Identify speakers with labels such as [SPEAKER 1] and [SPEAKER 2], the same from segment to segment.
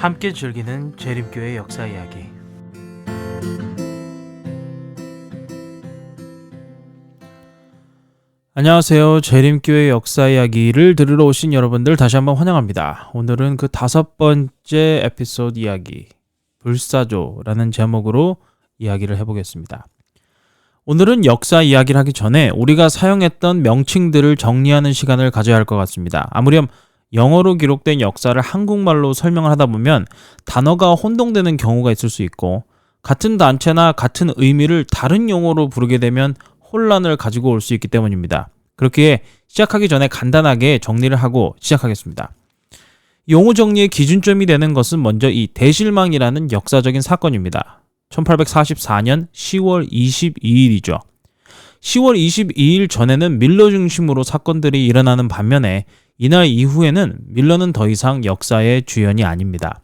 [SPEAKER 1] 함께 즐기는 재림교회 역사 이야기. 안녕하세요. 재림교회 역사 이야기를 들으러 오신 여러분들 다시 한번 환영합니다. 오늘은 그 5번째 에피소드 이야기, 불사조라는 제목으로 이야기를 해보겠습니다. 오늘은 역사 이야기를 하기 전에 우리가 사용했던 명칭들을 정리하는 시간을 가져야 할 것 같습니다. 아무렴 영어로 기록된 역사를 한국말로 설명을 하다 보면 단어가 혼동되는 경우가 있을 수 있고, 같은 단체나 같은 의미를 다른 용어로 부르게 되면 혼란을 가지고 올 수 있기 때문입니다. 그렇기에 시작하기 전에 간단하게 정리를 하고 시작하겠습니다. 용어 정리의 기준점이 되는 것은 먼저 이 대실망이라는 역사적인 사건입니다. 1844년 10월 22일이죠. 10월 22일 전에는 밀러 중심으로 사건들이 일어나는 반면에 이날 이후에는 밀러는 더 이상 역사의 주연이 아닙니다.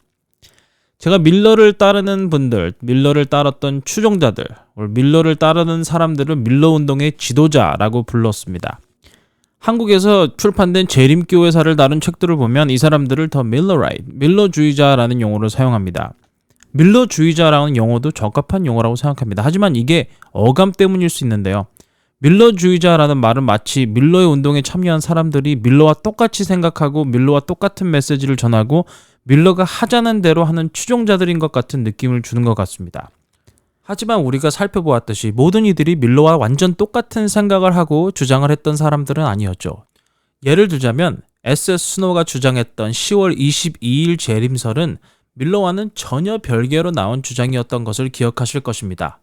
[SPEAKER 1] 제가 밀러를 따르는 분들, 밀러를 따랐던 추종자들, 밀러를 따르는 사람들을 밀러운동의 지도자라고 불렀습니다. 한국에서 출판된 재림교회사를 다룬 책들을 보면 이 사람들을 더 밀러라이트, 밀러주의자라는 용어를 사용합니다. 밀러주의자라는 용어도 적합한 용어라고 생각합니다. 하지만 이게 어감 때문일 수 있는데요. 밀러주의자라는 말은 마치 밀러의 운동에 참여한 사람들이 밀러와 똑같이 생각하고 밀러와 똑같은 메시지를 전하고 밀러가 하자는 대로 하는 추종자들인 것 같은 느낌을 주는 것 같습니다. 하지만 우리가 살펴보았듯이 모든 이들이 밀러와 완전 똑같은 생각을 하고 주장을 했던 사람들은 아니었죠. 예를 들자면 S.S. 스노우가 주장했던 10월 22일 재림설은 밀러와는 전혀 별개로 나온 주장이었던 것을 기억하실 것입니다.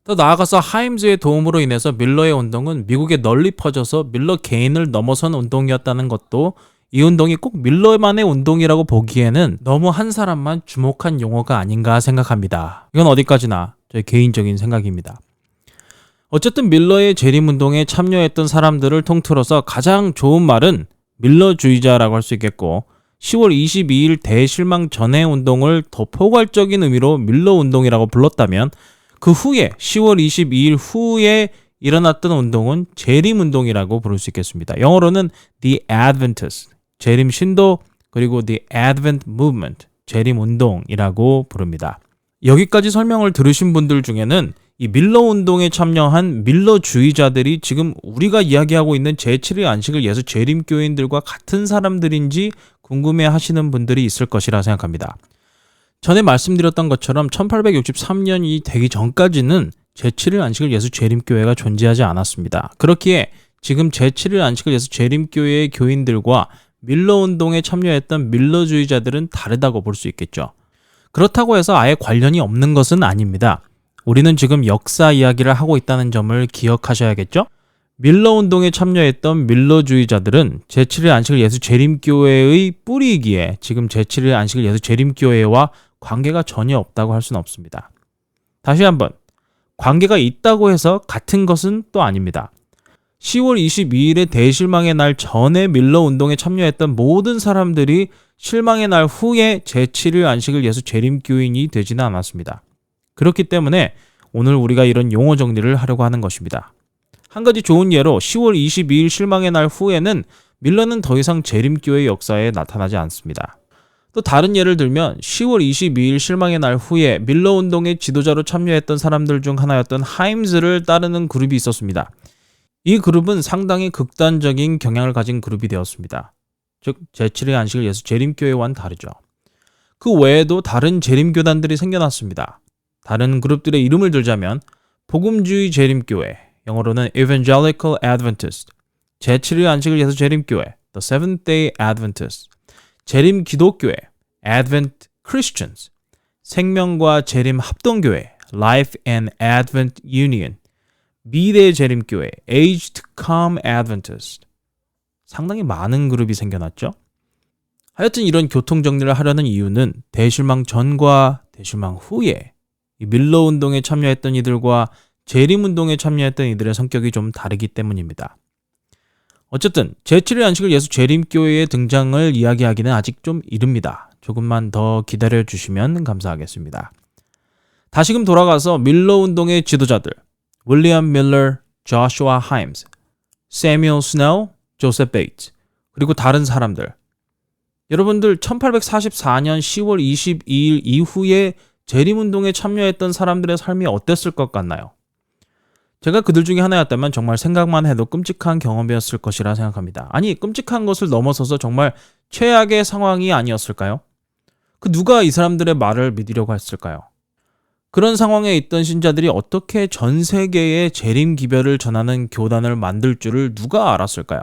[SPEAKER 1] 더 나아가서 하임즈의 도움으로 인해서 밀러의 운동은 미국에 널리 퍼져서 밀러 개인을 넘어선 운동이었다는 것도 이 운동이 꼭 밀러만의 운동이라고 보기에는 너무 한 사람만 주목한 용어가 아닌가 생각합니다. 이건 어디까지나 제 개인적인 생각입니다. 어쨌든 밀러의 재림운동에 참여했던 사람들을 통틀어서 가장 좋은 말은 밀러주의자라고 할 수 있겠고, 10월 22일 대실망 전의 운동을 더 포괄적인 의미로 밀러운동이라고 불렀다면 그 후에 10월 22일 후에 일어났던 운동은 재림운동이라고 부를 수 있겠습니다. 영어로는 The Adventists, 재림 신도, 그리고 The Advent Movement, 재림운동이라고 부릅니다. 여기까지 설명을 들으신 분들 중에는 이 밀러운동에 참여한 밀러주의자들이 지금 우리가 이야기하고 있는 제7일 안식을 예수 재림교인들과 같은 사람들인지 궁금해 하시는 분들이 있을 것이라 생각합니다. 전에 말씀드렸던 것처럼 1863년이 되기 전까지는 제7일 안식을 예수 재림교회가 존재하지 않았습니다. 그렇기에 지금 제7일 안식을 예수 재림교회의 교인들과 밀러운동에 참여했던 밀러주의자들은 다르다고 볼 수 있겠죠. 그렇다고 해서 아예 관련이 없는 것은 아닙니다. 우리는 지금 역사 이야기를 하고 있다는 점을 기억하셔야겠죠? 밀러운동에 참여했던 밀러주의자들은 제7일 안식을 예수 재림교회의 뿌리이기에 지금 제7일 안식을 예수 재림교회와 관계가 전혀 없다고 할 수는 없습니다. 다시 한번, 관계가 있다고 해서 같은 것은 또 아닙니다. 10월 22일의 대실망의 날 전에 밀러운동에 참여했던 모든 사람들이 실망의 날 후에 제7일 안식을 예수 재림교인이 되지는 않았습니다. 그렇기 때문에 오늘 우리가 이런 용어 정리를 하려고 하는 것입니다. 한 가지 좋은 예로 10월 22일 실망의 날 후에는 밀러는 더 이상 재림교회 역사에 나타나지 않습니다. 또 다른 예를 들면 10월 22일 실망의 날 후에 밀러운동의 지도자로 참여했던 사람들 중 하나였던 하임즈를 따르는 그룹이 있었습니다. 이 그룹은 상당히 극단적인 경향을 가진 그룹이 되었습니다. 즉 제7일 안식을 예수 재림교회와는 다르죠. 그 외에도 다른 재림교단들이 생겨났습니다. 다른 그룹들의 이름을 들자면 복음주의 재림교회, 영어로는 Evangelical Adventist, 제7일 안식을 예수 재림교회, The Seventh Day Adventist, 재림 기독교회, Advent Christians, 생명과 재림 합동교회, Life and Advent Union, 미래 재림교회, Age to Come Adventist. 상당히 많은 그룹이 생겨났죠. 하여튼 이런 교통정리를 하려는 이유는 대실망 전과 대실망 후에 이 밀러운동에 참여했던 이들과 재림운동에 참여했던 이들의 성격이 좀 다르기 때문입니다. 어쨌든 제7일 안식을 예수 재림교회의 등장을 이야기하기는 아직 좀 이릅니다. 조금만 더 기다려주시면 감사하겠습니다. 다시금 돌아가서 밀러운동의 지도자들, 윌리엄 밀러, 조슈아 하임즈, 세뮤얼 스노우, 조셉 베이츠, 그리고 다른 사람들, 여러분들 1844년 10월 22일 이후에 재림운동에 참여했던 사람들의 삶이 어땠을 것 같나요? 제가 그들 중에 하나였다면 정말 생각만 해도 끔찍한 경험이었을 것이라 생각합니다. 아니, 끔찍한 것을 넘어서서 정말 최악의 상황이 아니었을까요? 그 누가 이 사람들의 말을 믿으려고 했을까요? 그런 상황에 있던 신자들이 어떻게 전 세계에 재림 기별을 전하는 교단을 만들 줄을 누가 알았을까요?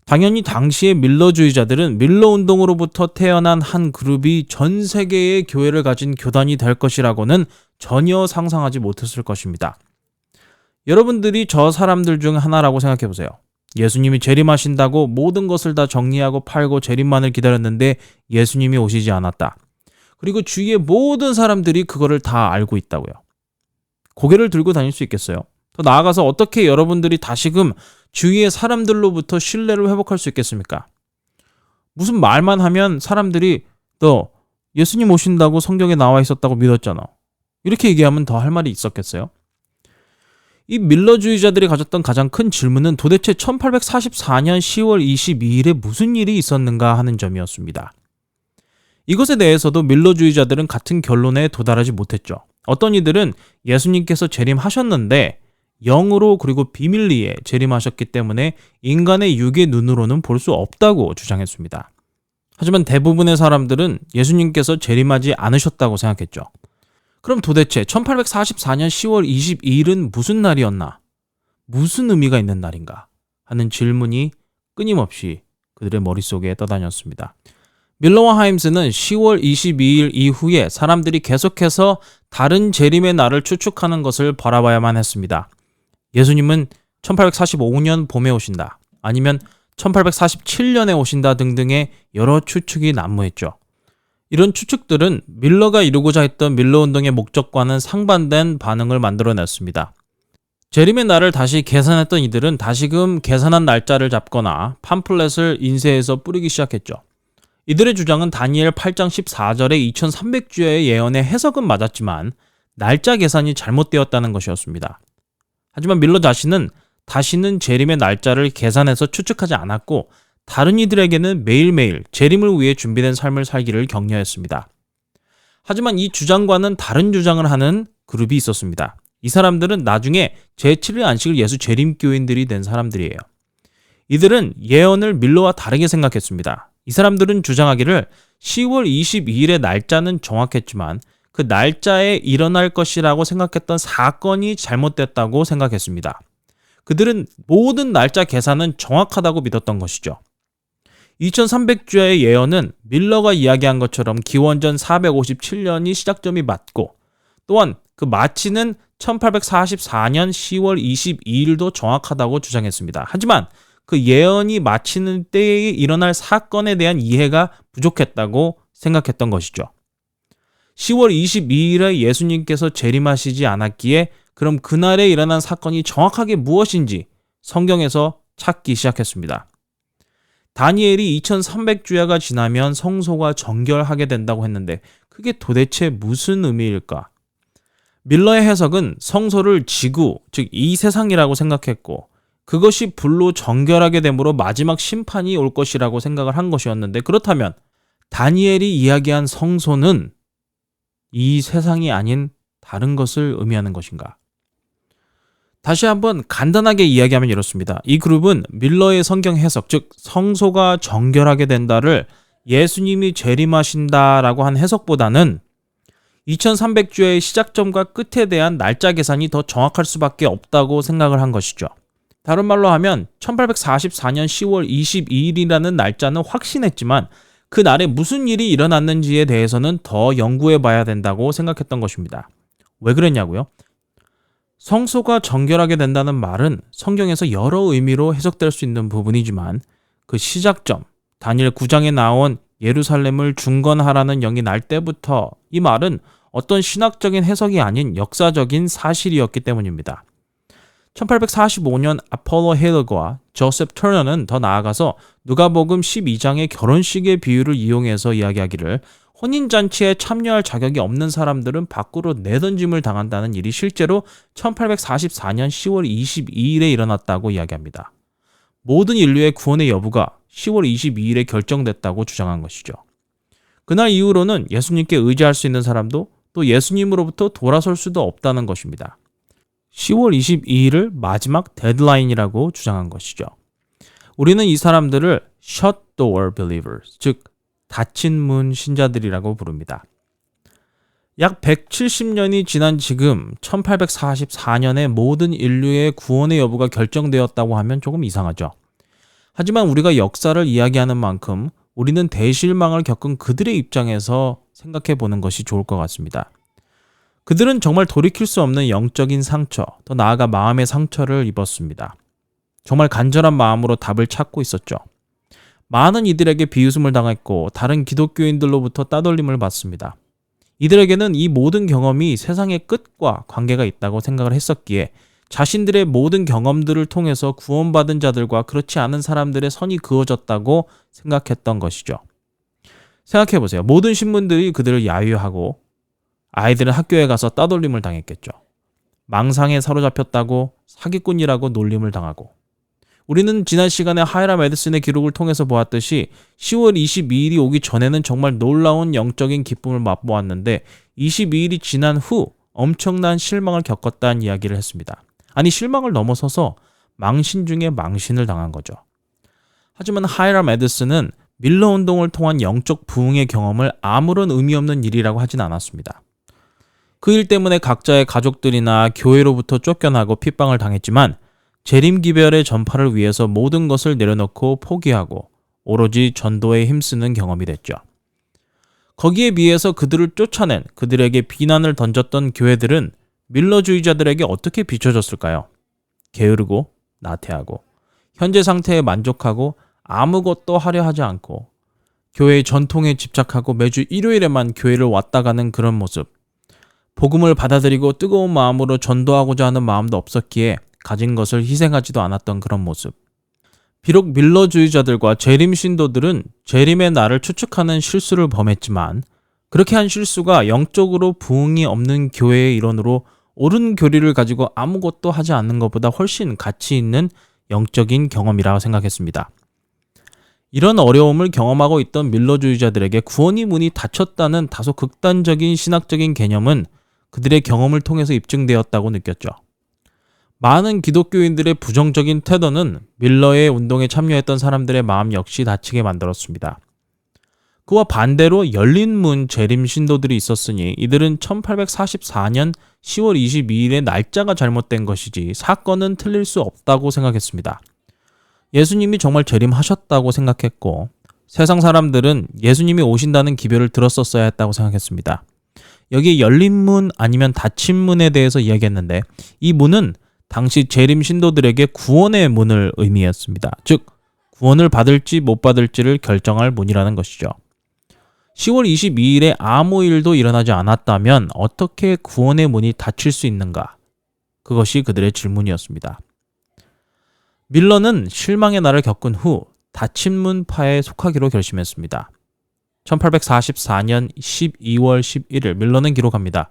[SPEAKER 1] 당연히 당시의 밀러주의자들은 밀러 운동으로부터 태어난 한 그룹이 전 세계의 교회를 가진 교단이 될 것이라고는 전혀 상상하지 못했을 것입니다. 여러분들이 저 사람들 중 하나라고 생각해 보세요. 예수님이 재림하신다고 모든 것을 다 정리하고 팔고 재림만을 기다렸는데 예수님이 오시지 않았다. 그리고 주위의 모든 사람들이 그거를 다 알고 있다고요. 고개를 들고 다닐 수 있겠어요? 더 나아가서 어떻게 여러분들이 다시금 주위의 사람들로부터 신뢰를 회복할 수 있겠습니까? 무슨 말만 하면 사람들이 너 예수님 오신다고 성경에 나와 있었다고 믿었잖아. 이렇게 얘기하면 더 할 말이 있었겠어요? 이 밀러주의자들이 가졌던 가장 큰 질문은 도대체 1844년 10월 22일에 무슨 일이 있었는가 하는 점이었습니다. 이것에 대해서도 밀러주의자들은 같은 결론에 도달하지 못했죠. 어떤 이들은 예수님께서 재림하셨는데 영으로 그리고 비밀리에 재림하셨기 때문에 인간의 육의 눈으로는 볼 수 없다고 주장했습니다. 하지만 대부분의 사람들은 예수님께서 재림하지 않으셨다고 생각했죠. 그럼 도대체 1844년 10월 22일은 무슨 날이었나? 무슨 의미가 있는 날인가? 하는 질문이 끊임없이 그들의 머릿속에 떠다녔습니다. 밀러와 하임스는 10월 22일 이후에 사람들이 계속해서 다른 재림의 날을 추측하는 것을 바라봐야만 했습니다. 예수님은 1845년 봄에 오신다, 아니면 1847년에 오신다 등등의 여러 추측이 난무했죠. 이런 추측들은 밀러가 이루고자 했던 밀러운동의 목적과는 상반된 반응을 만들어냈습니다. 재림의 날을 다시 계산했던 이들은 다시금 계산한 날짜를 잡거나 팜플렛을 인쇄해서 뿌리기 시작했죠. 이들의 주장은 다니엘 8장 14절의 2300주의 예언의 해석은 맞았지만 날짜 계산이 잘못되었다는 것이었습니다. 하지만 밀러 자신은 다시는 재림의 날짜를 계산해서 추측하지 않았고 다른 이들에게는 매일매일 재림을 위해 준비된 삶을 살기를 격려했습니다. 하지만 이 주장과는 다른 주장을 하는 그룹이 있었습니다. 이 사람들은 나중에 제7일 안식일 예수 재림교인들이 된 사람들이에요. 이들은 예언을 밀러와 다르게 생각했습니다. 이 사람들은 주장하기를 10월 22일의 날짜는 정확했지만 그 날짜에 일어날 것이라고 생각했던 사건이 잘못됐다고 생각했습니다. 그들은 모든 날짜 계산은 정확하다고 믿었던 것이죠. 2300주의 예언은 밀러가 이야기한 것처럼 기원전 457년이 시작점이 맞고 또한 그 마치는 1844년 10월 22일도 정확하다고 주장했습니다. 하지만 그 예언이 마치는 때에 일어날 사건에 대한 이해가 부족했다고 생각했던 것이죠. 10월 22일에 예수님께서 재림하시지 않았기에 그럼 그날에 일어난 사건이 정확하게 무엇인지 성경에서 찾기 시작했습니다. 다니엘이 2300주야가 지나면 성소가 정결하게 된다고 했는데 그게 도대체 무슨 의미일까? 밀러의 해석은 성소를 지구, 즉 이 세상이라고 생각했고 그것이 불로 정결하게 되므로 마지막 심판이 올 것이라고 생각을 한 것이었는데 그렇다면 다니엘이 이야기한 성소는 이 세상이 아닌 다른 것을 의미하는 것인가? 다시 한번 간단하게 이야기하면 이렇습니다. 이 그룹은 밀러의 성경 해석, 즉 성소가 정결하게 된다를 예수님이 재림하신다라고 한 해석보다는 2300주의 시작점과 끝에 대한 날짜 계산이 더 정확할 수밖에 없다고 생각을 한 것이죠. 다른 말로 하면 1844년 10월 22일이라는 날짜는 확신했지만 그 날에 무슨 일이 일어났는지에 대해서는 더 연구해 봐야 된다고 생각했던 것입니다. 왜 그랬냐고요? 성소가 정결하게 된다는 말은 성경에서 여러 의미로 해석될 수 있는 부분이지만 그 시작점, 다니엘 9장에 나온 예루살렘을 중건하라는 영이 날 때부터 이 말은 어떤 신학적인 해석이 아닌 역사적인 사실이었기 때문입니다. 1845년 아폴로 헤일과 조셉 터너는 더 나아가서 누가복음 12장의 결혼식의 비유를 이용해서 이야기하기를 혼인잔치에 참여할 자격이 없는 사람들은 밖으로 내던짐을 당한다는 일이 실제로 1844년 10월 22일에 일어났다고 이야기합니다. 모든 인류의 구원의 여부가 10월 22일에 결정됐다고 주장한 것이죠. 그날 이후로는 예수님께 의지할 수 있는 사람도 또 예수님으로부터 돌아설 수도 없다는 것입니다. 10월 22일을 마지막 데드라인이라고 주장한 것이죠. 우리는 이 사람들을 shut door believers, 즉 닫힌 문 신자들이라고 부릅니다. 약 170년이 지난 지금 1844년에 모든 인류의 구원의 여부가 결정되었다고 하면 조금 이상하죠. 하지만 우리가 역사를 이야기하는 만큼 우리는 대실망을 겪은 그들의 입장에서 생각해 보는 것이 좋을 것 같습니다. 그들은 정말 돌이킬 수 없는 영적인 상처, 더 나아가 마음의 상처를 입었습니다. 정말 간절한 마음으로 답을 찾고 있었죠. 많은 이들에게 비웃음을 당했고 다른 기독교인들로부터 따돌림을 받습니다. 이들에게는 이 모든 경험이 세상의 끝과 관계가 있다고 생각을 했었기에 자신들의 모든 경험들을 통해서 구원받은 자들과 그렇지 않은 사람들의 선이 그어졌다고 생각했던 것이죠. 생각해보세요. 모든 신문들이 그들을 야유하고 아이들은 학교에 가서 따돌림을 당했겠죠. 망상에 사로잡혔다고 사기꾼이라고 놀림을 당하고, 우리는 지난 시간에 하이람 에드슨의 기록을 통해서 보았듯이 10월 22일이 오기 전에는 정말 놀라운 영적인 기쁨을 맛보았는데 22일이 지난 후 엄청난 실망을 겪었다는 이야기를 했습니다. 아니, 실망을 넘어서서 망신 중에 망신을 당한 거죠. 하지만 하이람 에드슨은 밀러 운동을 통한 영적 부흥의 경험을 아무런 의미 없는 일이라고 하진 않았습니다. 그 일 때문에 각자의 가족들이나 교회로부터 쫓겨나고 핍박을 당했지만 재림기별의 전파를 위해서 모든 것을 내려놓고 포기하고 오로지 전도에 힘쓰는 경험이 됐죠. 거기에 비해서 그들을 쫓아낸, 그들에게 비난을 던졌던 교회들은 밀러주의자들에게 어떻게 비춰졌을까요? 게으르고 나태하고 현재 상태에 만족하고 아무것도 하려 하지 않고 교회의 전통에 집착하고 매주 일요일에만 교회를 왔다 가는 그런 모습, 복음을 받아들이고 뜨거운 마음으로 전도하고자 하는 마음도 없었기에 가진 것을 희생하지도 않았던 그런 모습. 비록 밀러주의자들과 재림 신도들은 재림의 날을 추측하는 실수를 범했지만 그렇게 한 실수가 영적으로 부흥이 없는 교회의 일원으로 옳은 교리를 가지고 아무것도 하지 않는 것보다 훨씬 가치 있는 영적인 경험이라고 생각했습니다. 이런 어려움을 경험하고 있던 밀러주의자들에게 구원의 문이 닫혔다는 다소 극단적인 신학적인 개념은 그들의 경험을 통해서 입증되었다고 느꼈죠. 많은 기독교인들의 부정적인 태도는 밀러의 운동에 참여했던 사람들의 마음 역시 다치게 만들었습니다. 그와 반대로 열린 문 재림 신도들이 있었으니 이들은 1844년 10월 22일의 날짜가 잘못된 것이지 사건은 틀릴 수 없다고 생각했습니다. 예수님이 정말 재림하셨다고 생각했고 세상 사람들은 예수님이 오신다는 기별을 들었었어야 했다고 생각했습니다. 여기에 열린 문 아니면 닫힌 문에 대해서 이야기했는데 이 문은 당시 재림 신도들에게 구원의 문을 의미했습니다. 즉 구원을 받을지 못 받을지를 결정할 문이라는 것이죠. 10월 22일에 아무 일도 일어나지 않았다면 어떻게 구원의 문이 닫힐 수 있는가? 그것이 그들의 질문이었습니다. 밀러는 실망의 날을 겪은 후 닫힌 문파에 속하기로 결심했습니다. 1844년 12월 11일 밀러는 기록합니다.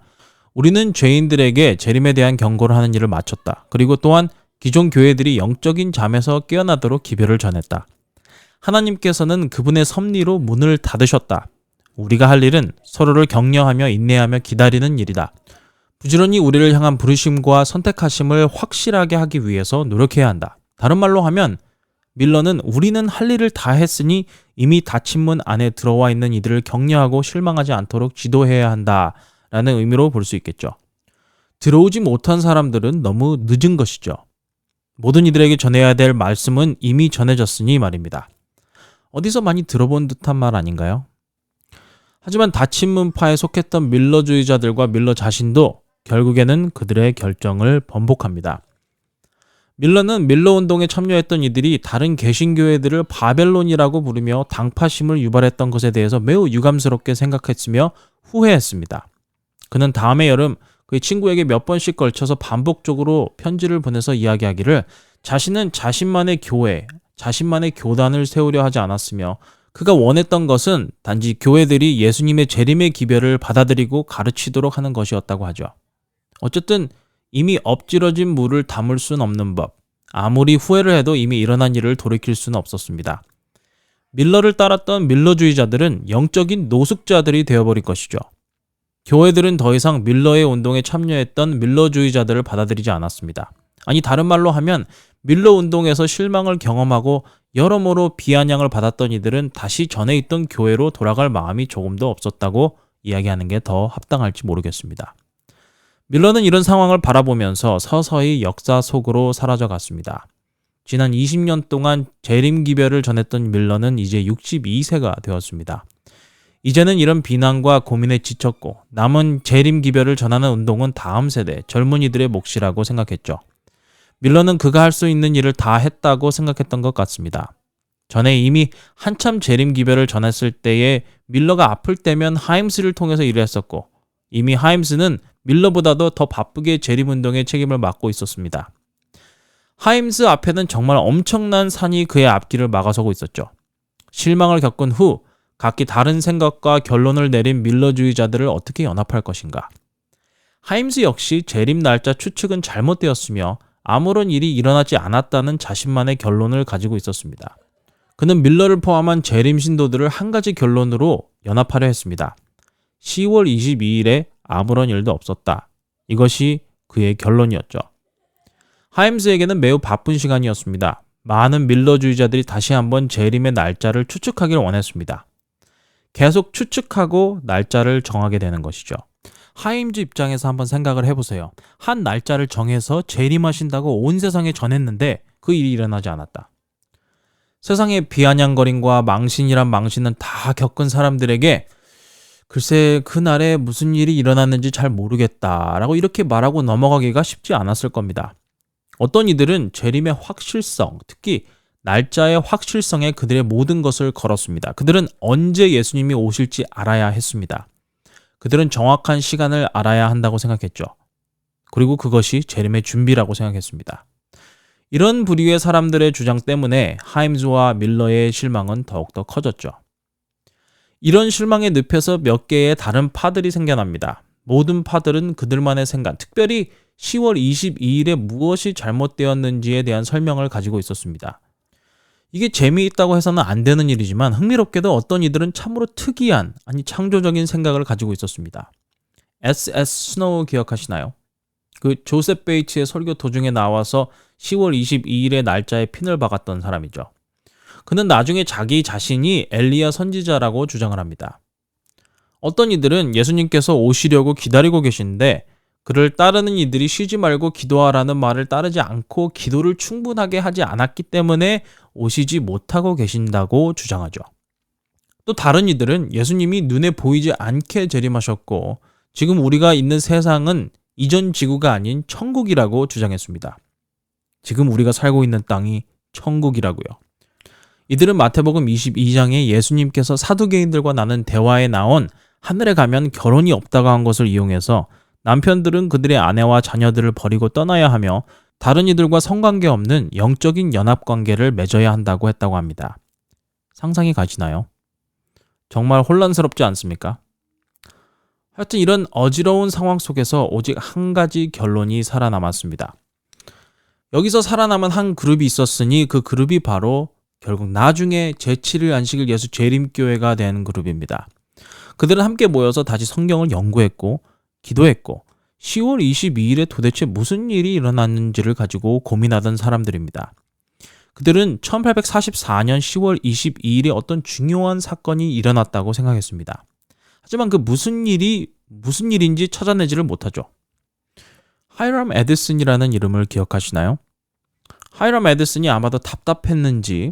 [SPEAKER 1] 우리는 죄인들에게 재림에 대한 경고를 하는 일을 마쳤다. 그리고 또한 기존 교회들이 영적인 잠에서 깨어나도록 기별을 전했다. 하나님께서는 그분의 섭리로 문을 닫으셨다. 우리가 할 일은 서로를 격려하며 인내하며 기다리는 일이다. 부지런히 우리를 향한 부르심과 선택하심을 확실하게 하기 위해서 노력해야 한다. 다른 말로 하면 밀러는 우리는 할 일을 다 했으니 이미 닫힌 문 안에 들어와 있는 이들을 격려하고 실망하지 않도록 지도해야 한다라는 의미로 볼 수 있겠죠. 들어오지 못한 사람들은 너무 늦은 것이죠. 모든 이들에게 전해야 될 말씀은 이미 전해졌으니 말입니다. 어디서 많이 들어본 듯한 말 아닌가요? 하지만 닫힌 문파에 속했던 밀러주의자들과 밀러 자신도 결국에는 그들의 결정을 번복합니다. 밀러는 밀러 운동에 참여했던 이들이 다른 개신교회들을 바벨론이라고 부르며 당파심을 유발했던 것에 대해서 매우 유감스럽게 생각했으며 후회했습니다. 그는 다음해 여름 그의 친구에게 몇 번씩 걸쳐서 반복적으로 편지를 보내서 이야기하기를 자신은 자신만의 교회, 자신만의 교단을 세우려 하지 않았으며 그가 원했던 것은 단지 교회들이 예수님의 재림의 기별을 받아들이고 가르치도록 하는 것이었다고 하죠. 어쨌든 이미 엎질러진 물을 담을 수는 없는 법, 아무리 후회를 해도 이미 일어난 일을 돌이킬 수는 없었습니다. 밀러를 따랐던 밀러주의자들은 영적인 노숙자들이 되어버린 것이죠. 교회들은 더 이상 밀러의 운동에 참여했던 밀러주의자들을 받아들이지 않았습니다. 아니, 다른 말로 하면 밀러 운동에서 실망을 경험하고 여러모로 비아냥을 받았던 이들은 다시 전에 있던 교회로 돌아갈 마음이 조금도 없었다고 이야기하는 게 더 합당할지 모르겠습니다. 밀러는 이런 상황을 바라보면서 서서히 역사 속으로 사라져갔습니다. 지난 20년 동안 재림기별을 전했던 밀러는 이제 62세가 되었습니다. 이제는 이런 비난과 고민에 지쳤고 남은 재림기별을 전하는 운동은 다음 세대 젊은이들의 몫이라고 생각했죠. 밀러는 그가 할 수 있는 일을 다 했다고 생각했던 것 같습니다. 전에 이미 한참 재림기별을 전했을 때에 밀러가 아플 때면 하임스를 통해서 일을 했었고 이미 하임스는 밀러보다도 더 바쁘게 재림운동의 책임을 맡고 있었습니다. 하임스 앞에는 정말 엄청난 산이 그의 앞길을 막아서고 있었죠. 실망을 겪은 후 각기 다른 생각과 결론을 내린 밀러주의자들을 어떻게 연합할 것인가. 하임스 역시 재림 날짜 추측은 잘못되었으며 아무런 일이 일어나지 않았다는 자신만의 결론을 가지고 있었습니다. 그는 밀러를 포함한 재림 신도들을 한 가지 결론으로 연합하려 했습니다. 10월 22일에 아무런 일도 없었다. 이것이 그의 결론이었죠. 하임스에게는 매우 바쁜 시간이었습니다. 많은 밀러주의자들이 다시 한번 재림의 날짜를 추측하길 원했습니다. 계속 추측하고 날짜를 정하게 되는 것이죠. 하임즈 입장에서 한번 생각을 해보세요. 한 날짜를 정해서 재림하신다고 온 세상에 전했는데 그 일이 일어나지 않았다. 세상의 비아냥거림과 망신이란 망신은 다 겪은 사람들에게 글쎄 그날에 무슨 일이 일어났는지 잘 모르겠다라고 이렇게 말하고 넘어가기가 쉽지 않았을 겁니다. 어떤 이들은 재림의 확실성, 특히 날짜의 확실성에 그들의 모든 것을 걸었습니다. 그들은 언제 예수님이 오실지 알아야 했습니다. 그들은 정확한 시간을 알아야 한다고 생각했죠. 그리고 그것이 재림의 준비라고 생각했습니다. 이런 부류의 사람들의 주장 때문에 하임즈와 밀러의 실망은 더욱더 커졌죠. 이런 실망의 늪에서 몇 개의 다른 파들이 생겨납니다. 모든 파들은 그들만의 생각, 특별히 10월 22일에 무엇이 잘못되었는지에 대한 설명을 가지고 있었습니다. 이게 재미있다고 해서는 안 되는 일이지만 흥미롭게도 어떤 이들은 참으로 특이한, 아니 창조적인 생각을 가지고 있었습니다. S.S. 스노우 기억하시나요? 그 조셉 베이츠의 설교 도중에 나와서 10월 22일의 날짜에 핀을 박았던 사람이죠. 그는 나중에 자기 자신이 엘리야 선지자라고 주장을 합니다. 어떤 이들은 예수님께서 오시려고 기다리고 계신데 그를 따르는 이들이 쉬지 말고 기도하라는 말을 따르지 않고 기도를 충분하게 하지 않았기 때문에 오시지 못하고 계신다고 주장하죠. 또 다른 이들은 예수님이 눈에 보이지 않게 재림하셨고 지금 우리가 있는 세상은 이전 지구가 아닌 천국이라고 주장했습니다. 지금 우리가 살고 있는 땅이 천국이라고요. 이들은 마태복음 22장에 예수님께서 사두개인들과 나눈 대화에 나온 하늘에 가면 결혼이 없다고 한 것을 이용해서 남편들은 그들의 아내와 자녀들을 버리고 떠나야 하며 다른 이들과 성관계 없는 영적인 연합관계를 맺어야 한다고 했다고 합니다. 상상이 가시나요? 정말 혼란스럽지 않습니까? 하여튼 이런 어지러운 상황 속에서 오직 한 가지 결론이 살아남았습니다. 여기서 살아남은 한 그룹이 있었으니 그 그룹이 바로 결국 나중에 제7일 안식일 예수 재림교회가 된 그룹입니다. 그들은 함께 모여서 다시 성경을 연구했고 기도했고 10월 22일에 도대체 무슨 일이 일어났는지를 가지고 고민하던 사람들입니다. 그들은 1844년 10월 22일에 어떤 중요한 사건이 일어났다고 생각했습니다. 하지만 그 무슨 일인지 찾아내지를 못하죠. 하이람 에디슨이라는 이름을 기억하시나요? 하이람 에디슨이 아마도 답답했는지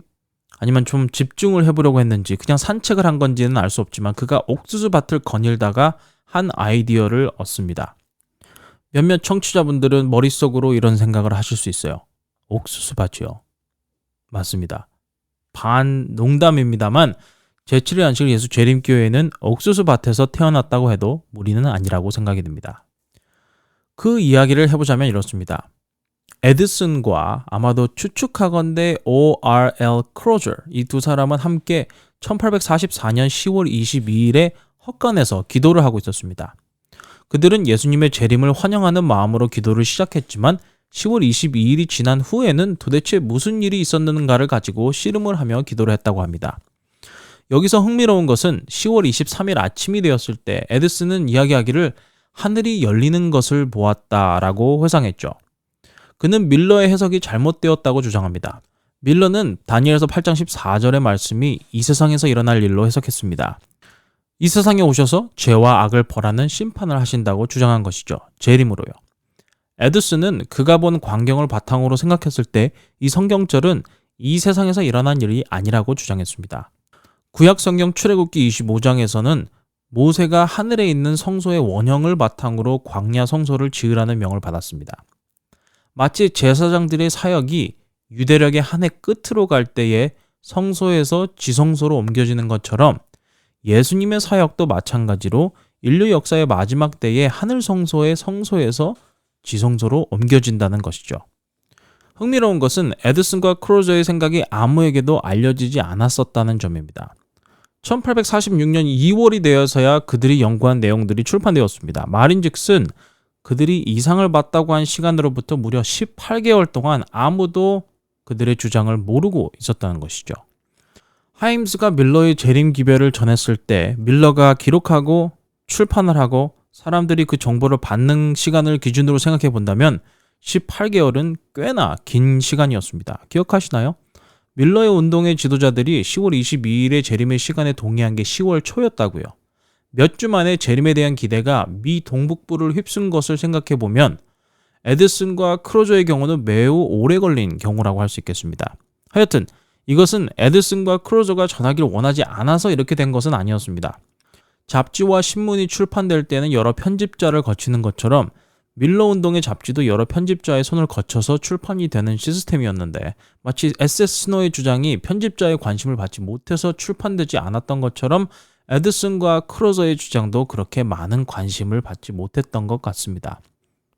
[SPEAKER 1] 아니면 좀 집중을 해보려고 했는지 그냥 산책을 한 건지는 알 수 없지만 그가 옥수수 밭을 거닐다가 한 아이디어를 얻습니다. 몇몇 청취자분들은 머릿속으로 이런 생각을 하실 수 있어요. 옥수수 밭이요. 맞습니다. 반 농담입니다만 제7일 안식일 예수 재림교회는 옥수수 밭에서 태어났다고 해도 무리는 아니라고 생각이 듭니다. 그 이야기를 해보자면 이렇습니다. 에디슨과 아마도 추측하건대 O.R.L. 크로저 이 두 사람은 함께 1844년 10월 22일에 헛간에서 기도를 하고 있었습니다. 그들은 예수님의 재림을 환영하는 마음으로 기도를 시작했지만 10월 22일이 지난 후에는 도대체 무슨 일이 있었는가를 가지고 씨름을 하며 기도를 했다고 합니다. 여기서 흥미로운 것은 10월 23일 아침이 되었을 때 에디슨은 이야기하기를 하늘이 열리는 것을 보았다라고 회상했죠. 그는 밀러의 해석이 잘못되었다고 주장합니다. 밀러는 다니엘서 8장 14절의 말씀이 이 세상에서 일어날 일로 해석했습니다. 이 세상에 오셔서 죄와 악을 벌하는 심판을 하신다고 주장한 것이죠. 재림으로요. 에디슨은 그가 본 광경을 바탕으로 생각했을 때 이 성경절은 이 세상에서 일어난 일이 아니라고 주장했습니다. 구약 성경 출애굽기 25장에서는 모세가 하늘에 있는 성소의 원형을 바탕으로 광야 성소를 지으라는 명을 받았습니다. 마치 제사장들의 사역이 유대력의 한 해 끝으로 갈 때에 성소에서 지성소로 옮겨지는 것처럼 예수님의 사역도 마찬가지로 인류 역사의 마지막 때에 하늘 성소의 성소에서 지성소로 옮겨진다는 것이죠. 흥미로운 것은 에디슨과 크로저의 생각이 아무에게도 알려지지 않았었다는 점입니다. 1846년 2월이 되어서야 그들이 연구한 내용들이 출판되었습니다. 말인즉슨 그들이 이상을 봤다고 한 시간으로부터 무려 18개월 동안 아무도 그들의 주장을 모르고 있었다는 것이죠. 하임스가 밀러의 재림 기별을 전했을 때 밀러가 기록하고 출판을 하고 사람들이 그 정보를 받는 시간을 기준으로 생각해 본다면 18개월은 꽤나 긴 시간이었습니다. 기억하시나요? 밀러의 운동의 지도자들이 10월 22일의 재림의 시간에 동의한 게 10월 초였다고요. 몇 주 만에 재림에 대한 기대가 미 동북부를 휩쓴 것을 생각해 보면 에디슨과 크로저의 경우는 매우 오래 걸린 경우라고 할 수 있겠습니다. 하여튼 이것은 에디슨과 크로저가 전하기를 원하지 않아서 이렇게 된 것은 아니었습니다. 잡지와 신문이 출판될 때는 여러 편집자를 거치는 것처럼 밀러 운동의 잡지도 여러 편집자의 손을 거쳐서 출판이 되는 시스템이었는데 마치 SS 스노의 주장이 편집자의 관심을 받지 못해서 출판되지 않았던 것처럼 에디슨과 크로저의 주장도 그렇게 많은 관심을 받지 못했던 것 같습니다.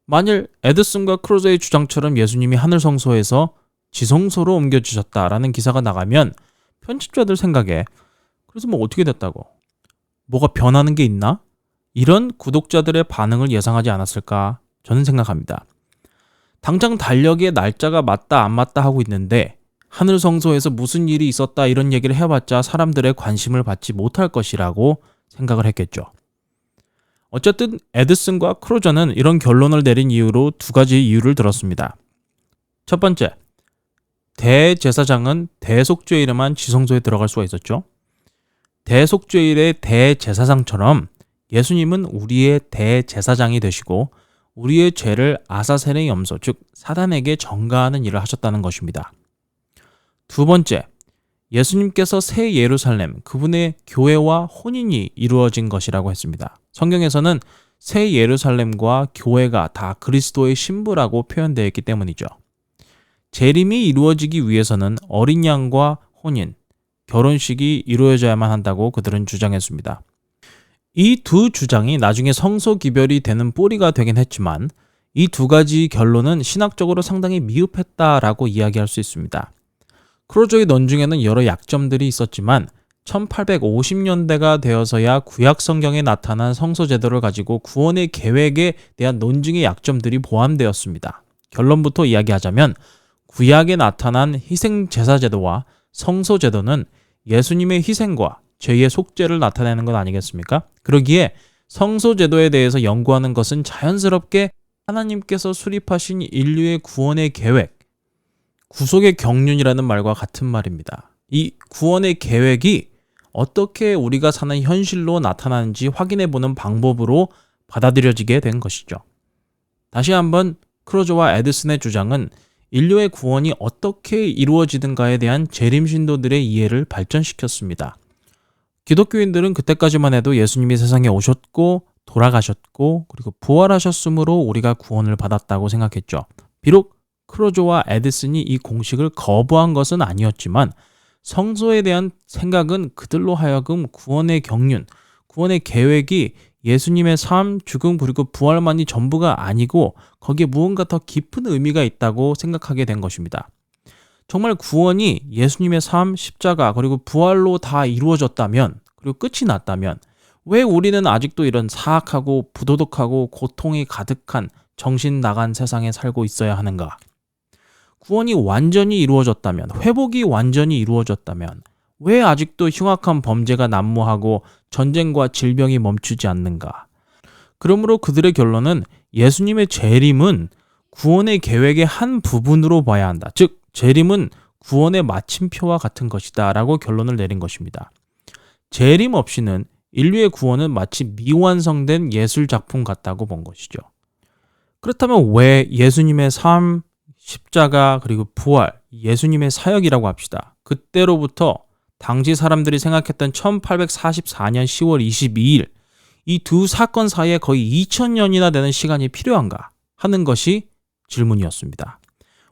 [SPEAKER 1] 만일 에디슨과 크로저의 주장처럼 예수님이 하늘 성소에서 지성소로 옮겨주셨다라는 기사가 나가면 편집자들 생각에 그래서 뭐 어떻게 됐다고? 뭐가 변하는 게 있나? 이런 구독자들의 반응을 예상하지 않았을까? 저는 생각합니다. 당장 달력에 날짜가 맞다 안 맞다 하고 있는데 하늘 성소에서 무슨 일이 있었다 이런 얘기를 해봤자 사람들의 관심을 받지 못할 것이라고 생각을 했겠죠. 어쨌든 에디슨과 크로저는 이런 결론을 내린 이유로 두 가지 이유를 들었습니다. 첫 번째, 대제사장은 대속죄일에만 지성소에 들어갈 수가 있었죠. 대속죄일의 대제사장처럼 예수님은 우리의 대제사장이 되시고 우리의 죄를 아사셀의 염소, 즉 사단에게 전가하는 일을 하셨다는 것입니다. 두 번째, 예수님께서 새 예루살렘, 그분의 교회와 혼인이 이루어진 것이라고 했습니다. 성경에서는 새 예루살렘과 교회가 다 그리스도의 신부라고 표현되어 있기 때문이죠. 재림이 이루어지기 위해서는 어린 양과 혼인, 결혼식이 이루어져야만 한다고 그들은 주장했습니다. 이 두 주장이 나중에 성소 기별이 되는 뿌리가 되긴 했지만 이 두 가지 결론은 신학적으로 상당히 미흡했다라고 이야기할 수 있습니다. 크로저의 논중에는 여러 약점들이 있었지만 1850년대가 되어서야 구약 성경에 나타난 성소 제도를 가지고 구원의 계획에 대한 논증의 약점들이 포함되었습니다. 결론부터 이야기하자면 구약에 나타난 희생 제사 제도와 성소 제도는 예수님의 희생과 죄의 속죄를 나타내는 것 아니겠습니까? 그러기에 성소 제도에 대해서 연구하는 것은 자연스럽게 하나님께서 수립하신 인류의 구원의 계획, 구속의 경륜이라는 말과 같은 말입니다. 이 구원의 계획이 어떻게 우리가 사는 현실로 나타나는지 확인해보는 방법으로 받아들여지게 된 것이죠. 다시 한번 크로저와 에디슨의 주장은 인류의 구원이 어떻게 이루어지는가에 대한 재림 신도들의 이해를 발전시켰습니다. 기독교인들은 그때까지만 해도 예수님이 세상에 오셨고 돌아가셨고 그리고 부활하셨으므로 우리가 구원을 받았다고 생각했죠. 비록 크로저와 에디슨이 이 공식을 거부한 것은 아니었지만 성소에 대한 생각은 그들로 하여금 구원의 경륜, 구원의 계획이 예수님의 삶, 죽음 그리고 부활만이 전부가 아니고 거기에 무언가 더 깊은 의미가 있다고 생각하게 된 것입니다. 정말 구원이 예수님의 삶, 십자가 그리고 부활로 다 이루어졌다면 그리고 끝이 났다면 왜 우리는 아직도 이런 사악하고 부도덕하고 고통이 가득한 정신 나간 세상에 살고 있어야 하는가? 구원이 완전히 이루어졌다면, 회복이 완전히 이루어졌다면, 왜 아직도 흉악한 범죄가 난무하고 전쟁과 질병이 멈추지 않는가? 그러므로 그들의 결론은 예수님의 재림은 구원의 계획의 한 부분으로 봐야 한다. 즉, 재림은 구원의 마침표와 같은 것이다 라고 결론을 내린 것입니다. 재림 없이는 인류의 구원은 마치 미완성된 예술 작품 같다고 본 것이죠. 그렇다면 왜 예수님의 삶, 십자가, 그리고 부활, 예수님의 사역이라고 합시다. 그때로부터 당시 사람들이 생각했던 1844년 10월 22일 이 두 사건 사이에 거의 2000년이나 되는 시간이 필요한가 하는 것이 질문이었습니다.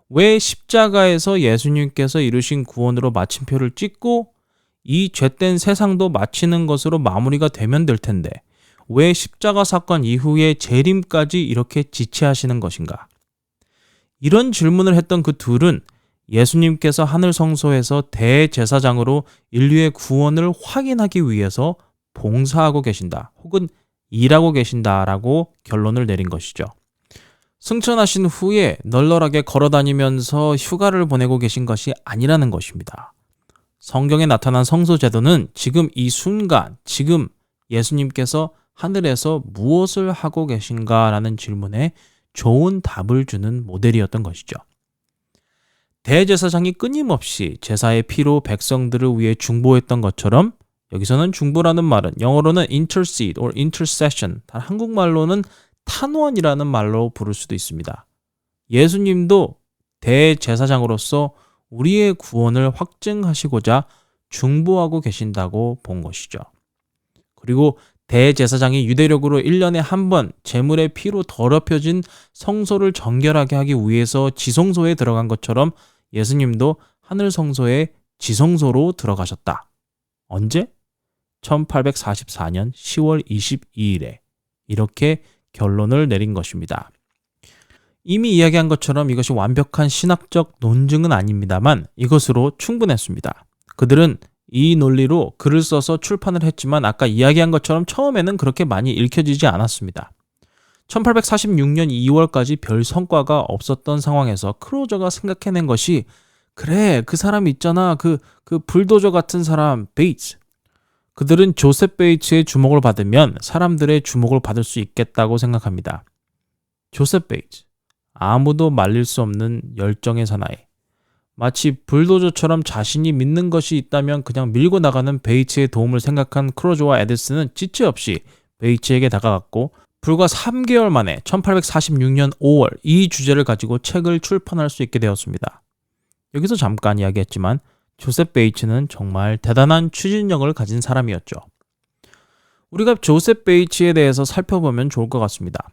[SPEAKER 1] 왜 십자가에서 예수님께서 이루신 구원으로 마침표를 찍고 이 죄된 세상도 마치는 것으로 마무리가 되면 될 텐데 왜 십자가 사건 이후에 재림까지 이렇게 지체하시는 것인가? 이런 질문을 했던 그 둘은 예수님께서 하늘 성소에서 대제사장으로 인류의 구원을 확인하기 위해서 봉사하고 계신다 혹은 일하고 계신다라고 결론을 내린 것이죠. 승천하신 후에 널널하게 걸어다니면서 휴가를 보내고 계신 것이 아니라는 것입니다. 성경에 나타난 성소 제도는 지금 이 순간, 지금 예수님께서 하늘에서 무엇을 하고 계신가라는 질문에 좋은 답을 주는 모델이었던 것이죠. 대제사장이 끊임없이 제사의 피로 백성들을 위해 중보했던 것처럼 여기서는 중보라는 말은 영어로는 intercede or intercession, 단 한국말로는 탄원이라는 말로 부를 수도 있습니다. 예수님도 대제사장으로서 우리의 구원을 확증하시고자 중보하고 계신다고 본 것이죠. 그리고 대제사장이 유대력으로 1년에 한 번 제물의 피로 더럽혀진 성소를 정결하게 하기 위해서 지성소에 들어간 것처럼 예수님도 하늘 성소에 지성소로 들어가셨다. 언제? 1844년 10월 22일에 이렇게 결론을 내린 것입니다. 이미 이야기한 것처럼 이것이 완벽한 신학적 논증은 아닙니다만 이것으로 충분했습니다. 그들은 이 논리로 글을 써서 출판을 했지만 아까 이야기한 것처럼 처음에는 그렇게 많이 읽혀지지 않았습니다. 1846년 2월까지 별 성과가 없었던 상황에서 크로저가 생각해낸 것이 그래, 그 사람 있잖아. 그 불도저 같은 사람, 베이츠. 그들은 조셉 베이츠의 주목을 받으면 사람들의 주목을 받을 수 있겠다고 생각합니다. 조셉 베이츠. 아무도 말릴 수 없는 열정의 사나이. 마치 불도저처럼 자신이 믿는 것이 있다면 그냥 밀고 나가는 베이츠의 도움을 생각한 크로저와 에디슨은 찌찌 없이 베이츠에게 다가갔고 불과 3개월 만에 1846년 5월 이 주제를 가지고 책을 출판할 수 있게 되었습니다. 여기서 잠깐 이야기했지만 조셉 베이츠는 정말 대단한 추진력을 가진 사람이었죠. 우리가 조셉 베이츠에 대해서 살펴보면 좋을 것 같습니다.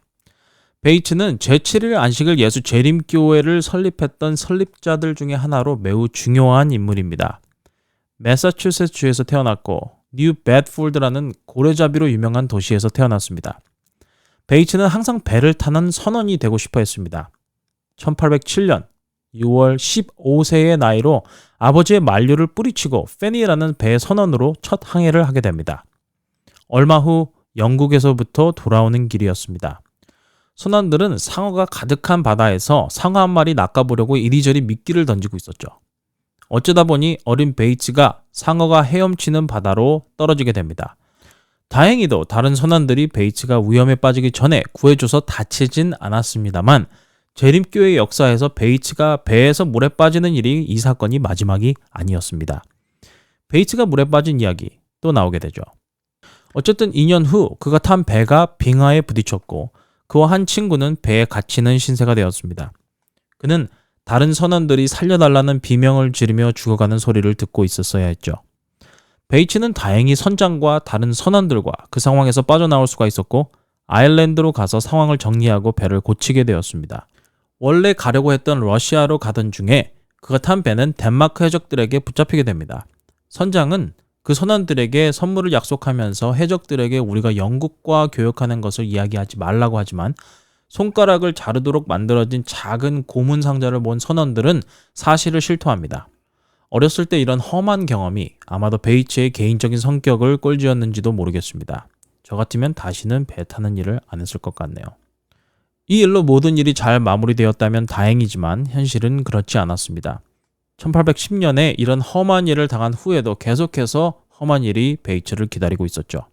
[SPEAKER 1] 베이츠는 제7일 안식일 예수 재림교회를 설립했던 설립자들 중에 하나로 매우 중요한 인물입니다. 매사추세츠주에서 태어났고 뉴 배드포드라는 고래잡이로 유명한 도시에서 태어났습니다. 베이츠는 항상 배를 타는 선원이 되고 싶어 했습니다. 1807년 6월 15세의 나이로 아버지의 만류를 뿌리치고 페니라는 배 선원으로 첫 항해를 하게 됩니다. 얼마 후 영국에서부터 돌아오는 길이었습니다. 선원들은 상어가 가득한 바다에서 상어 한 마리 낚아보려고 이리저리 미끼를 던지고 있었죠. 어쩌다 보니 어린 베이츠가 상어가 헤엄치는 바다로 떨어지게 됩니다. 다행히도 다른 선원들이 베이츠가 위험에 빠지기 전에 구해줘서 다치진 않았습니다만 재림교회 역사에서 베이츠가 배에서 물에 빠지는 일이 이 사건이 마지막이 아니었습니다. 베이츠가 물에 빠진 이야기 또 나오게 되죠. 어쨌든 2년 후 그가 탄 배가 빙하에 부딪혔고 그와 한 친구는 배에 갇히는 신세가 되었습니다. 그는 다른 선원들이 살려달라는 비명을 지르며 죽어가는 소리를 듣고 있었어야 했죠. 베이츠는 다행히 선장과 다른 선원들과 그 상황에서 빠져나올 수가 있었고 아일랜드로 가서 상황을 정리하고 배를 고치게 되었습니다. 원래 가려고 했던 러시아로 가던 중에 그가 탄 배는 덴마크 해적들에게 붙잡히게 됩니다. 선장은 그 선원들에게 선물을 약속하면서 해적들에게 우리가 영국과 교역하는 것을 이야기하지 말라고 하지만 손가락을 자르도록 만들어진 작은 고문 상자를 본 선원들은 사실을 실토합니다. 어렸을 때 이런 험한 경험이 아마도 베이츠의 개인적인 성격을 꼴지었는지도 모르겠습니다. 저 같으면 다시는 배 타는 일을 안 했을 것 같네요. 이 일로 모든 일이 잘 마무리되었다면 다행이지만 현실은 그렇지 않았습니다. 1810년에 이런 험한 일을 당한 후에도 계속해서 험한 일이 베이츠를 기다리고 있었죠.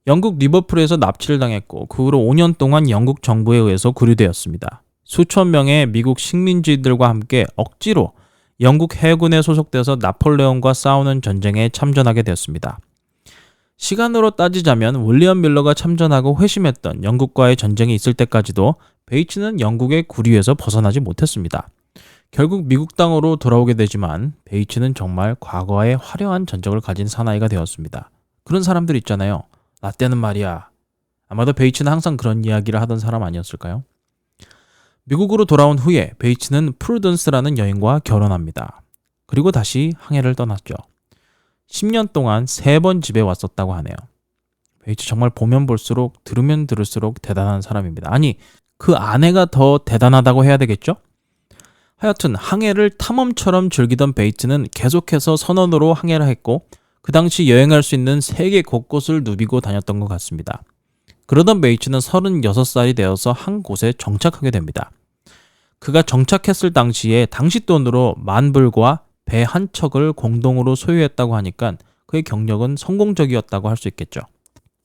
[SPEAKER 1] 영국 리버풀에서 납치를 당했고 그 후로 5년 동안 영국 정부에 의해서 구류되었습니다. 수천 명의 미국 식민지들과 함께 억지로 영국 해군에 소속돼서 나폴레옹과 싸우는 전쟁에 참전하게 되었습니다. 시간으로 따지자면 윌리엄 밀러가 참전하고 회심했던 영국과의 전쟁이 있을 때까지도 베이츠는 영국의 구류에서 벗어나지 못했습니다. 결국 미국 땅으로 돌아오게 되지만 베이츠는 정말 과거의 화려한 전적을 가진 사나이가 되었습니다. 그런 사람들 있잖아요. 나 때는 말이야. 아마도 베이츠는 항상 그런 이야기를 하던 사람 아니었을까요? 미국으로 돌아온 후에 베이츠는 프루던스라는 여인과 결혼합니다. 그리고 다시 항해를 떠났죠. 10년 동안 3번 집에 왔었다고 하네요. 베이츠 정말 보면 볼수록 들으면 들을수록 대단한 사람입니다. 아니, 그 아내가 더 대단하다고 해야 되겠죠? 하여튼 항해를 탐험처럼 즐기던 베이츠는 계속해서 선원으로 항해를 했고 그 당시 여행할 수 있는 세계 곳곳을 누비고 다녔던 것 같습니다. 그러던 베이츠는 36살이 되어서 한 곳에 정착하게 됩니다. 그가 정착했을 당시에 당시 돈으로 10,000불과 배 한 척을 공동으로 소유했다고 하니까 그의 경력은 성공적이었다고 할 수 있겠죠.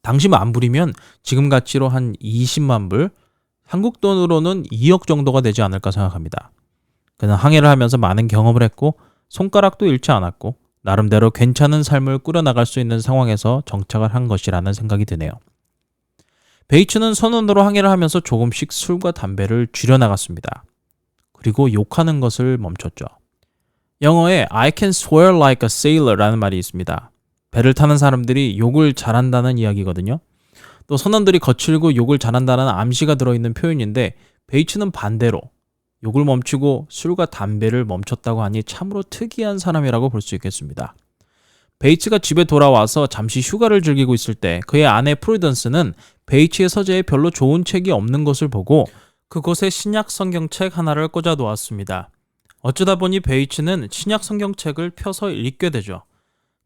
[SPEAKER 1] 당시 10,000불이면 지금 가치로 한 20만 불, 한국 돈으로는 2억 정도가 되지 않을까 생각합니다. 그는 항해를 하면서 많은 경험을 했고 손가락도 잃지 않았고 나름대로 괜찮은 삶을 꾸려나갈 수 있는 상황에서 정착을 한 것이라는 생각이 드네요. 베이츠는 선원으로 항해를 하면서 조금씩 술과 담배를 줄여나갔습니다. 그리고 욕하는 것을 멈췄죠. 영어에 I can swear like a sailor라는 말이 있습니다. 배를 타는 사람들이 욕을 잘한다는 이야기거든요. 또 선원들이 거칠고 욕을 잘한다는 암시가 들어있는 표현인데 베이츠는 반대로 욕을 멈추고 술과 담배를 멈췄다고 하니 참으로 특이한 사람이라고 볼 수 있겠습니다. 베이츠가 집에 돌아와서 잠시 휴가를 즐기고 있을 때 그의 아내 프루던스는 베이츠의 서재에 별로 좋은 책이 없는 것을 보고 그곳에 신약 성경책 하나를 꽂아 놓았습니다. 어쩌다 보니 베이츠는 신약 성경책을 펴서 읽게 되죠.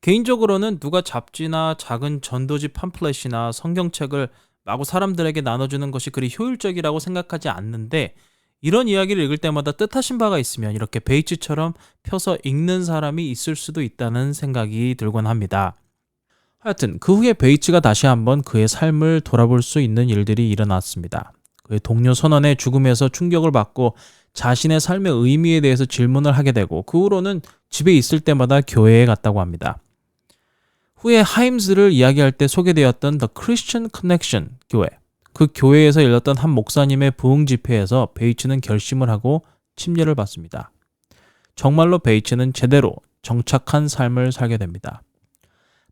[SPEAKER 1] 개인적으로는 누가 잡지나 작은 전도지 팜플렛이나 성경책을 마구 사람들에게 나눠주는 것이 그리 효율적이라고 생각하지 않는데 이런 이야기를 읽을 때마다 뜻하신 바가 있으면 이렇게 베이츠처럼 펴서 읽는 사람이 있을 수도 있다는 생각이 들곤 합니다. 하여튼 그 후에 베이츠가 다시 한번 그의 삶을 돌아볼 수 있는 일들이 일어났습니다. 그의 동료 선원의 죽음에서 충격을 받고 자신의 삶의 의미에 대해서 질문을 하게 되고 그 후로는 집에 있을 때마다 교회에 갔다고 합니다. 후에 하임스를 이야기할 때 소개되었던 The Christian Connection 교회, 그 교회에서 열렸던 한 목사님의 부흥 집회에서 베이츠는 결심을 하고 침례를 받습니다. 정말로 베이츠는 제대로 정착한 삶을 살게 됩니다.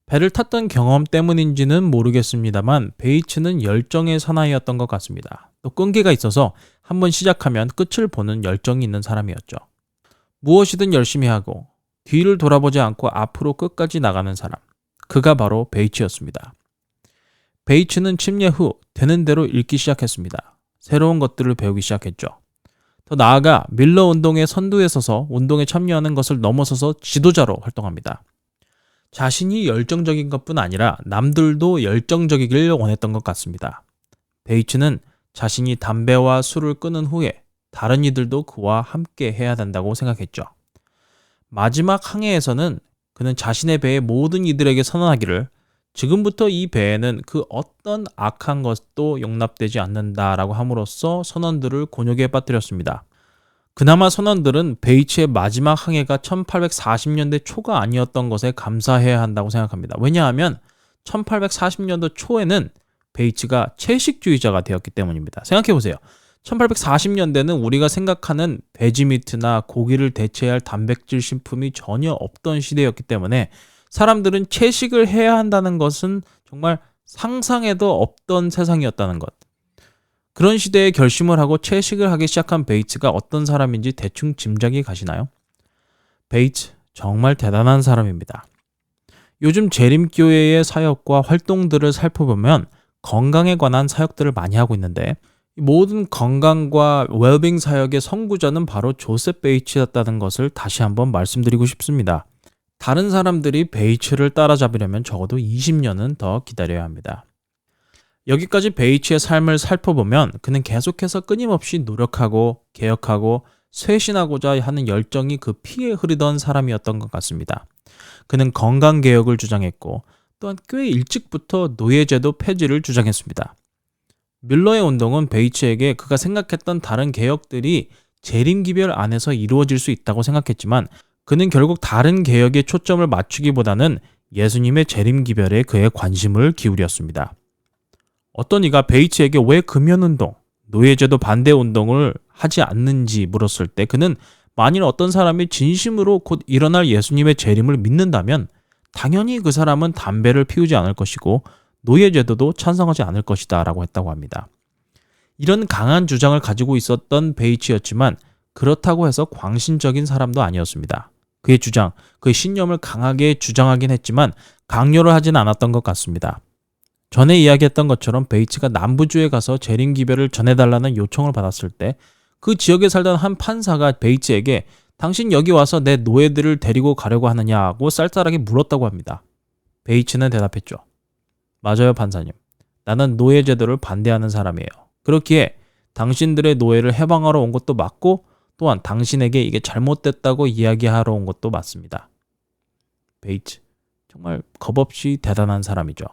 [SPEAKER 1] 배를 탔던 경험 때문인지는 모르겠습니다만 베이츠는 열정의 사나이였던 것 같습니다. 또 끈기가 있어서 한번 시작하면 끝을 보는 열정이 있는 사람이었죠. 무엇이든 열심히 하고 뒤를 돌아보지 않고 앞으로 끝까지 나가는 사람, 그가 바로 베이츠였습니다. 베이츠는 침례 후 되는 대로 읽기 시작했습니다. 새로운 것들을 배우기 시작했죠. 더 나아가 밀러 운동의 선두에 서서 운동에 참여하는 것을 넘어서서 지도자로 활동합니다. 자신이 열정적인 것뿐 아니라 남들도 열정적이길 원했던 것 같습니다. 베이츠는 자신이 담배와 술을 끊은 후에 다른 이들도 그와 함께 해야 된다고 생각했죠. 마지막 항해에서는 그는 자신의 배에 모든 이들에게 선언하기를 지금부터 이 배에는 그 어떤 악한 것도 용납되지 않는다라고 함으로써 선원들을 곤욕에 빠뜨렸습니다. 그나마 선원들은 베이츠의 마지막 항해가 1840년대 초가 아니었던 것에 감사해야 한다고 생각합니다. 왜냐하면 1840년도 초에는 베이츠가 채식주의자가 되었기 때문입니다. 생각해보세요. 1840년대는 우리가 생각하는 베지미트나 고기를 대체할 단백질 식품이 전혀 없던 시대였기 때문에 사람들은 채식을 해야 한다는 것은 정말 상상에도 없던 세상이었다는 것. 그런 시대에 결심을 하고 채식을 하기 시작한 베이츠가 어떤 사람인지 대충 짐작이 가시나요? 베이츠 정말 대단한 사람입니다. 요즘 재림교회의 사역과 활동들을 살펴보면 건강에 관한 사역들을 많이 하고 있는데 모든 건강과 웰빙 사역의 선구자는 바로 조셉 베이츠였다는 것을 다시 한번 말씀드리고 싶습니다. 다른 사람들이 베이츠를 따라잡으려면 적어도 20년은 더 기다려야 합니다. 여기까지 베이츠의 삶을 살펴보면 그는 계속해서 끊임없이 노력하고 개혁하고 쇄신하고자 하는 열정이 그 피에 흐르던 사람이었던 것 같습니다. 그는 건강개혁을 주장했고 또한 꽤 일찍부터 노예제도 폐지를 주장했습니다. 밀러의 운동은 베이츠에게 그가 생각했던 다른 개혁들이 재림기별 안에서 이루어질 수 있다고 생각했지만 그는 결국 다른 개혁에 초점을 맞추기보다는 예수님의 재림기별에 그의 관심을 기울였습니다. 어떤 이가 베이츠에게 왜 금연운동, 노예제도 반대 운동을 하지 않는지 물었을 때 그는 만일 어떤 사람이 진심으로 곧 일어날 예수님의 재림을 믿는다면 당연히 그 사람은 담배를 피우지 않을 것이고 노예제도도 찬성하지 않을 것이다 라고 했다고 합니다. 이런 강한 주장을 가지고 있었던 베이츠였지만 그렇다고 해서 광신적인 사람도 아니었습니다. 그의 주장, 그의 신념을 강하게 주장하긴 했지만 강요를 하진 않았던 것 같습니다. 전에 이야기했던 것처럼 베이츠가 남부주에 가서 재림기별을 전해달라는 요청을 받았을 때 그 지역에 살던 한 판사가 베이츠에게 당신 여기 와서 내 노예들을 데리고 가려고 하느냐고 쌀쌀하게 물었다고 합니다. 베이츠는 대답했죠. 맞아요, 판사님. 나는 노예제도를 반대하는 사람이에요. 그렇기에 당신들의 노예를 해방하러 온 것도 맞고 또한 당신에게 이게 잘못됐다고 이야기하러 온 것도 맞습니다. 베이츠, 정말 겁없이 대단한 사람이죠.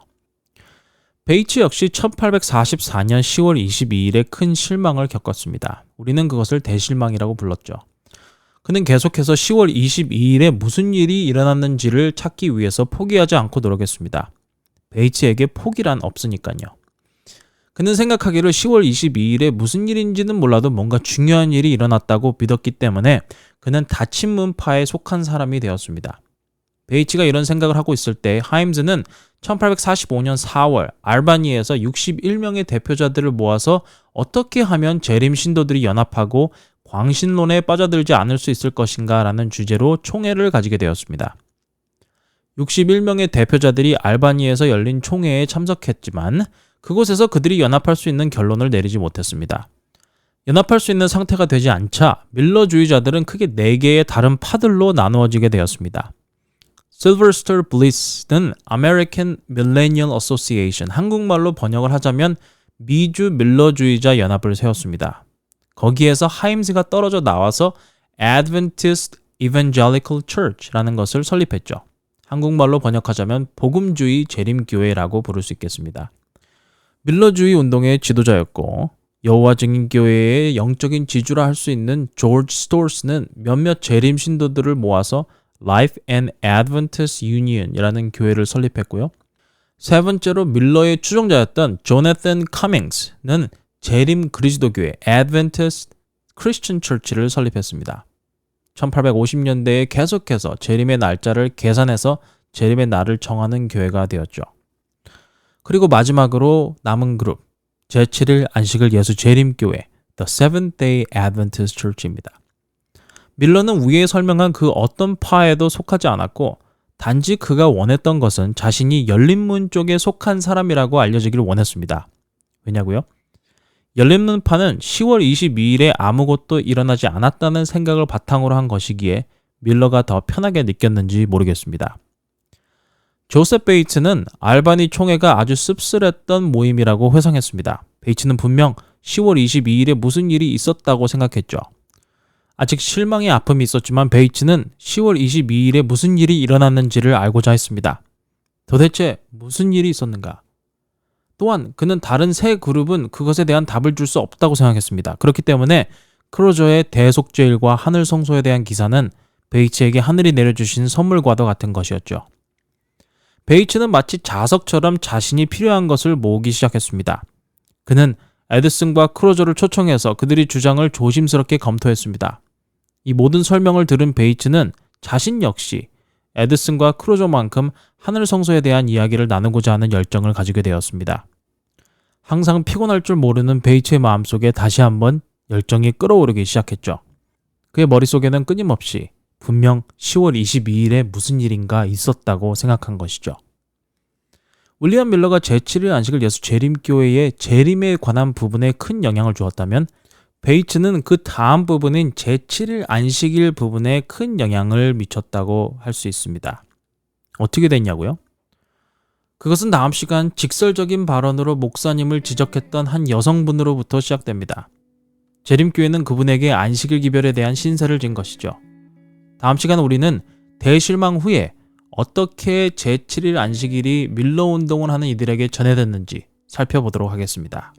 [SPEAKER 1] 베이츠 역시 1844년 10월 22일에 큰 실망을 겪었습니다. 우리는 그것을 대실망이라고 불렀죠. 그는 계속해서 10월 22일에 무슨 일이 일어났는지를 찾기 위해서 포기하지 않고 노력했습니다. 베이츠에게 포기란 없으니까요. 그는 생각하기를 10월 22일에 무슨 일인지는 몰라도 뭔가 중요한 일이 일어났다고 믿었기 때문에 그는 닫힌 문파에 속한 사람이 되었습니다. 베이츠가 이런 생각을 하고 있을 때 하임즈는 1845년 4월 알바니에서 61명의 대표자들을 모아서 어떻게 하면 재림 신도들이 연합하고 광신론에 빠져들지 않을 수 있을 것인가 라는 주제로 총회를 가지게 되었습니다. 61명의 대표자들이 알바니에서 열린 총회에 참석했지만 그곳에서 그들이 연합할 수 있는 결론을 내리지 못했습니다. 연합할 수 있는 상태가 되지 않자 밀러주의자들은 크게 4개의 다른 파들로 나누어지게 되었습니다. 실버스터 블리스는 American Millennial Association, 한국말로 번역을 하자면 미주 밀러주의자 연합을 세웠습니다. 거기에서 하임즈가 떨어져 나와서 Adventist Evangelical Church라는 것을 설립했죠. 한국말로 번역하자면 복음주의 재림교회라고 부를 수 있겠습니다. 밀러주의 운동의 지도자였고 여호와 증인교회의 영적인 지주라 할 수 있는 조지 스토어스는 몇몇 재림 신도들을 모아서 Life and Adventist Union이라는 교회를 설립했고요. 세 번째로 밀러의 추종자였던 조나단 커밍스는 재림 그리스도교회 Adventist Christian Church를 설립했습니다. 1850년대에 계속해서 재림의 날짜를 계산해서 재림의 날을 정하는 교회가 되었죠. 그리고 마지막으로 남은 그룹 제7일 안식을 예수 재림교회 The Seventh Day Adventist Church입니다. 밀러는 위에 설명한 그 어떤 파에도 속하지 않았고 단지 그가 원했던 것은 자신이 열린문 쪽에 속한 사람이라고 알려지기를 원했습니다. 왜냐고요? 열린문파는 10월 22일에 아무것도 일어나지 않았다는 생각을 바탕으로 한 것이기에 밀러가 더 편하게 느꼈는지 모르겠습니다. 조셉 베이츠는 알바니 총회가 아주 씁쓸했던 모임이라고 회상했습니다. 베이츠는 분명 10월 22일에 무슨 일이 있었다고 생각했죠. 아직 실망의 아픔이 있었지만 베이츠는 10월 22일에 무슨 일이 일어났는지를 알고자 했습니다. 도대체 무슨 일이 있었는가? 또한 그는 다른 세 그룹은 그것에 대한 답을 줄 수 없다고 생각했습니다. 그렇기 때문에 크로저의 대속죄일과 하늘 성소에 대한 기사는 베이츠에게 하늘이 내려주신 선물과도 같은 것이었죠. 베이츠는 마치 자석처럼 자신이 필요한 것을 모으기 시작했습니다. 그는 에드슨과 크로저를 초청해서 그들의 주장을 조심스럽게 검토했습니다. 이 모든 설명을 들은 베이츠는 자신 역시 에드슨과 크로저만큼 하늘 성소에 대한 이야기를 나누고자 하는 열정을 가지게 되었습니다. 항상 피곤할 줄 모르는 베이츠의 마음속에 다시 한번 열정이 끓어오르기 시작했죠. 그의 머릿속에는 끊임없이 분명 10월 22일에 무슨 일인가 있었다고 생각한 것이죠. 윌리엄 밀러가 제7일 안식을 예수 재림교회의 재림에 관한 부분에 큰 영향을 주었다면 베이츠는 그 다음 부분인 제7일 안식일 부분에 큰 영향을 미쳤다고 할 수 있습니다. 어떻게 됐냐고요? 그것은 다음 시간 직설적인 발언으로 목사님을 지적했던 한 여성분으로부터 시작됩니다. 재림교회는 그분에게 안식일 기별에 대한 신세를 진 것이죠. 다음 시간 우리는 대실망 후에 어떻게 제7일 안식일이 밀러 운동을 하는 이들에게 전해졌는지 살펴보도록 하겠습니다.